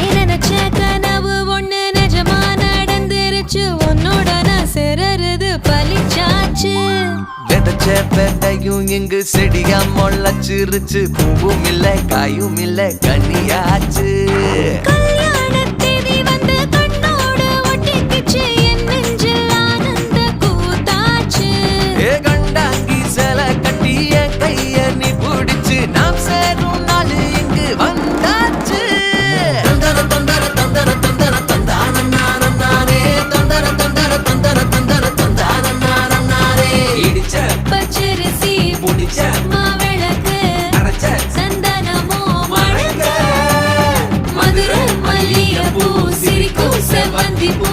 நினைச்ச கனவு ஒண்ணு நிஜமா நடந்துருச்சு உன்னோட நான் சிறருது பலிச்சாச்சு விதைச்ச விதையும் இங்கு செடியா முளைச்சிருச்சு பூவும் இல்ல காயும் இல்ல கனியாச்சு கல்யாணத்தேதி வந்து கண்ணோடு ஒட்டிக்கிச்சு என் நெஞ்சில் ஆனந்த கூத்தாச்சு ஏ கண்டாங்கி சில கட்டி என் கைய நீ பிடிச்சு நாம் சேரும் நாள் இங்கு வந்தாச்சு தந்தர தந்தர தந்தர தந்தர தந்தானே தந்தர தந்தர தந்தர தந்தர தந்தானே இடிச்ச பச்சரிசி புடிச்ச மாவிளக்கு அரைச்ச சந்தனமோ மணக்க மதுரை மல்லிகைப்பூ சிரிக்கும் செவ்வந்தி பூ